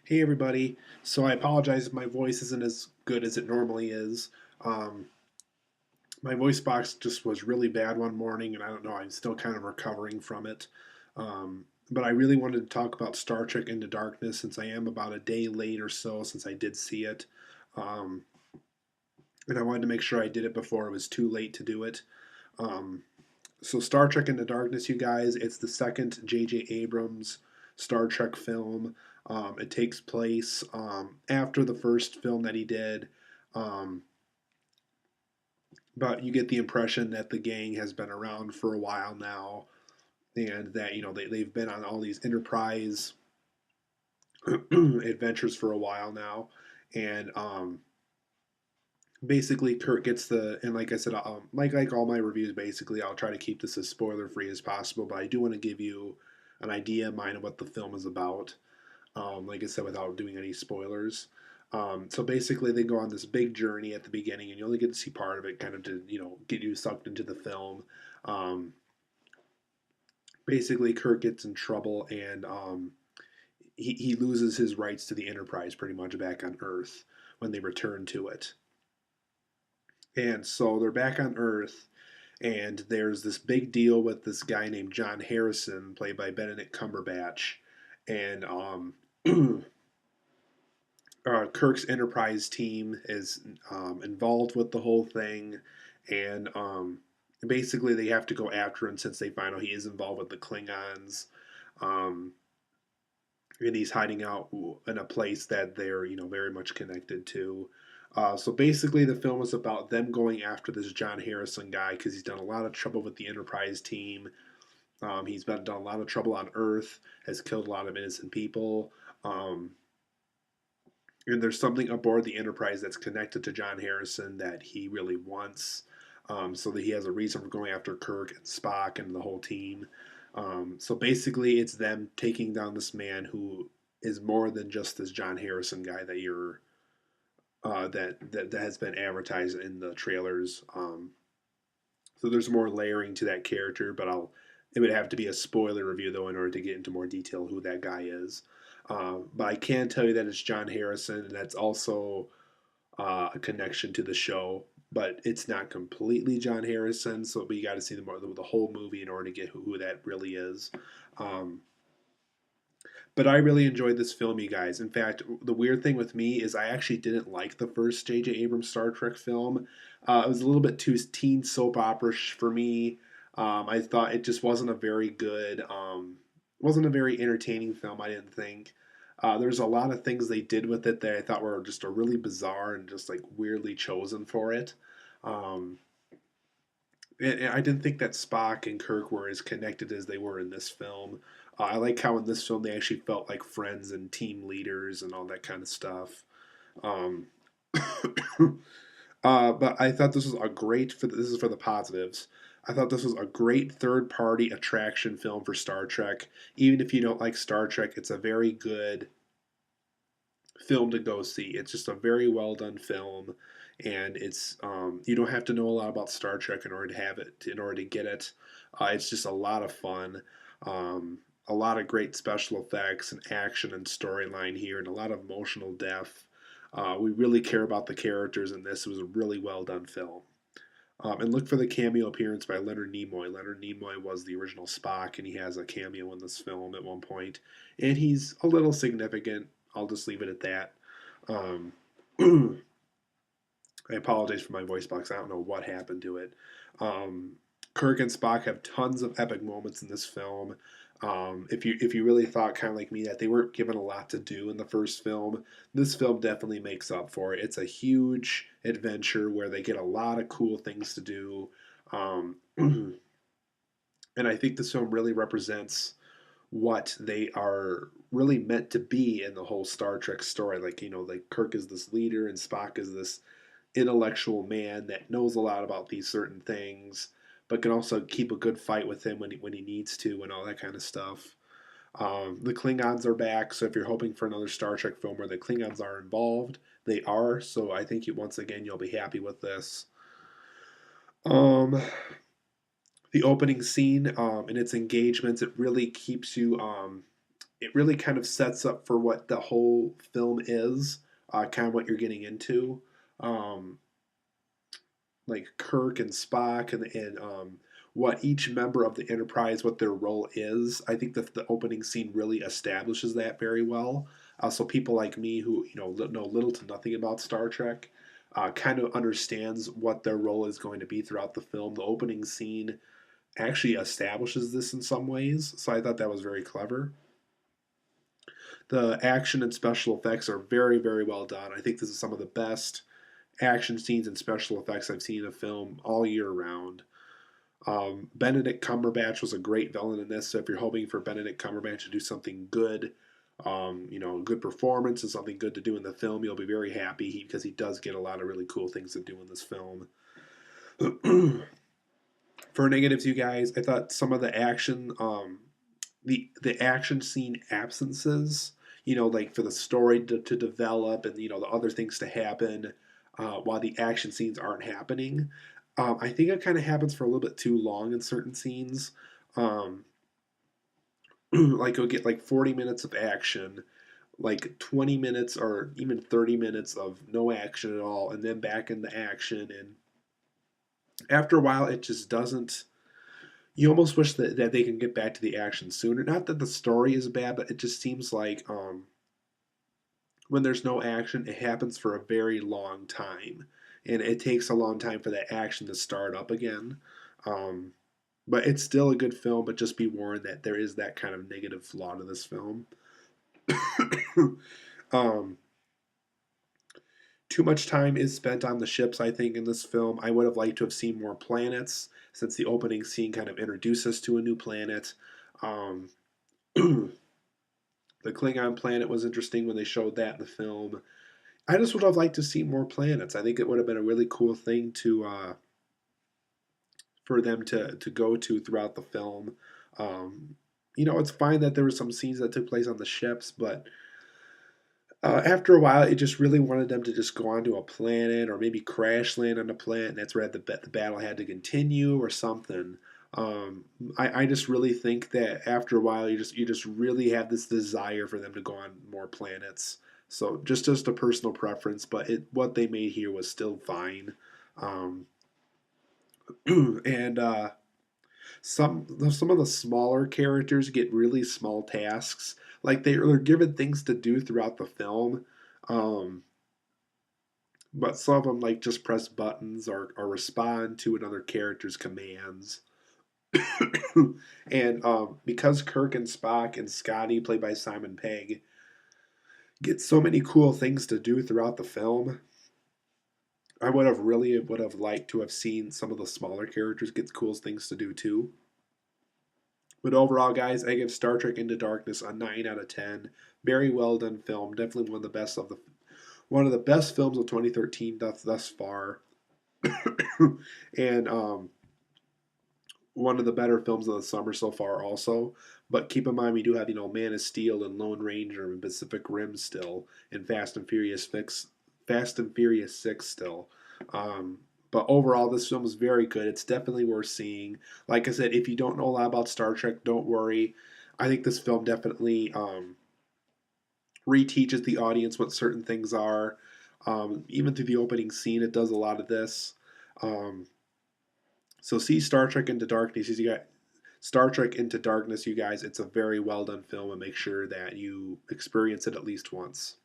Hey everybody. So I apologize if my voice isn't as good as it normally is. Um, my voice box just was really bad one morning, and I don't know, I'm still kind of recovering from it. But I really wanted to talk about Star Trek Into Darkness since I am about a day late or so since I did see it. Um, and I wanted to make sure I did it before it was too late to do it. Um, so Star Trek Into Darkness, you guys, it's the second J.J. Abrams Star Trek film. It takes place after the first film that he did, um, but you get the impression that the gang has been around for a while now, and that they've been on all these Enterprise adventures for a while now, and basically Kirk gets and like I said, like all my reviews, basically I'll try to keep this as spoiler free as possible, but I do want to give you an idea of mine of what the film is about. Like I said, without doing any spoilers. So basically, they go on this big journey at the beginning, and you only get to see part of it, kind of to get you sucked into the film. Um, Basically, Kirk gets in trouble, and he loses his rights to the Enterprise pretty much back on Earth when they return to it. And so they're back on Earth, and there's this big deal with this guy named John Harrison, played by Benedict Cumberbatch, and Kirk's Enterprise team is involved with the whole thing, and basically they have to go after him since they find out he is involved with the Klingons, um, and he's hiding out in a place that they're very much connected to. So basically, the film is about them going after this John Harrison guy because he's done a lot of trouble with the Enterprise team. He's done a lot of trouble on Earth, has killed a lot of innocent people. Um, and there's something aboard the Enterprise that's connected to John Harrison that he really wants, so that he has a reason for going after Kirk and Spock and the whole team. So basically, it's them taking down this man who is more than just this John Harrison guy that you're that has been advertised in the trailers. So there's more layering to that character, but it would have to be a spoiler review though in order to get into more detail who that guy is. But I can tell you that it's John Harrison, and that's also a connection to the show. But it's not completely John Harrison, so we got to see the whole movie in order to get who that really is. Um, but I really enjoyed this film, you guys. In fact, the weird thing with me is I actually didn't like the first J.J. Abrams Star Trek film. It was a little bit too teen soap opera-ish for me. I thought it just wasn't a very entertaining film. I didn't think. There's a lot of things they did with it that I thought were just a really bizarre and just like weirdly chosen for it. Um, and I didn't think that Spock and Kirk were as connected as they were in this film. I like how in this film they actually felt like friends and team leaders and all that kind of stuff. Um, but I thought this was a great this is for the positives. I thought this was a great third party attraction film for Star Trek. Even if you don't like Star Trek, it's a very good film to go see. It's just a very well done film, and it's you don't have to know a lot about Star Trek in order to have it, in order to get it. It's just a lot of fun. A lot of great special effects and action and storyline here, and a lot of emotional depth. We really care about the characters in this. It was a really well done film. And look for the cameo appearance by Leonard Nimoy. Leonard Nimoy was the original Spock, and he has a cameo in this film at one point, and he's a little significant. I'll just leave it at that. Um, I apologize for my voice box. I don't know what happened to it. Um, Kirk and Spock have tons of epic moments in this film. If you really thought kind of like me that they weren't given a lot to do in the first film, this film definitely makes up for it. It's a huge adventure where they get a lot of cool things to do, and I think this film really represents what they are really meant to be in the whole Star Trek story. Like like Kirk is this leader and Spock is this intellectual man that knows a lot about these certain things, but can also keep a good fight with him when he needs to and all that kind of stuff. The Klingons are back, so if you're hoping for another Star Trek film where the Klingons are involved, they are. So I think once again you'll be happy with this. Um, the opening scene and its engagements, it really keeps you it really kind of sets up for what the whole film is, kind of what you're getting into. Um, like Kirk and Spock and what each member of the Enterprise, what their role is. I think that the opening scene really establishes that very well. So people like me who know little to nothing about Star Trek kind of understands what their role is going to be throughout the film. The opening scene actually establishes this in some ways, so I thought that was very clever. The action and special effects are very, very well done. I think this is some of the best action scenes and special effects I've seen in a film all year round. Benedict Cumberbatch was a great villain in this, so if you're hoping for Benedict Cumberbatch to do something good, good performance and something good to do in the film, you'll be very happy because he does get a lot of really cool things to do in this film. For negatives, you guys, I thought some of the action, the action scene absences, like for the story to develop and the other things to happen, while the action scenes aren't happening. I think it kind of happens for a little bit too long in certain scenes. Um, like you'll get like 40 minutes of action, like 20 minutes or even 30 minutes of no action at all, and then back into action. And after a while, it just doesn't. You almost wish that they can get back to the action sooner. Not that the story is bad, but it just seems like when there's no action, it happens for a very long time, and it takes a long time for that action to start up again. Um, but it's still a good film. But just be warned that there is that kind of negative flaw to this film. um, Too much time is spent on the ships, I think, in this film. I would have liked to have seen more planets, since the opening scene kind of introduced us to a new planet. Um, the Klingon planet was interesting when they showed that in the film. I just would have liked to see more planets. I think it would have been a really cool thing to for them to go to throughout the film. Um, it's fine that there were some scenes that took place on the ships, but after a while, it just really wanted them to just go onto a planet or maybe crash land on a planet, and that's where the battle had to continue or something. Um, I just really think that after a while, you just really have this desire for them to go on more planets. So just a personal preference, but what they made here was still fine. Um, and some of the smaller characters get really small tasks. Like they're given things to do throughout the film, um, but some of them like just press buttons or respond to another character's commands. And because Kirk and Spock and Scotty, played by Simon Pegg, get so many cool things to do throughout the film, I would have liked to have seen some of the smaller characters get cool things to do too. But overall, guys, I give Star Trek Into Darkness a 9 out of 10. Very well done film. Definitely one of the best films of 2013 thus far, and one of the better films of the summer so far also. But keep in mind, we do have Man of Steel and Lone Ranger and Pacific Rim still, and Fast and Furious 6 still. Um, but overall, this film is very good. It's definitely worth seeing. Like I said, if you don't know a lot about Star Trek, don't worry. I think this film definitely reteaches the audience what certain things are. Even through the opening scene, it does a lot of this. Um, so see Star Trek Into Darkness. You got Star Trek Into Darkness, you guys. It's a very well done film, and make sure that you experience it at least once.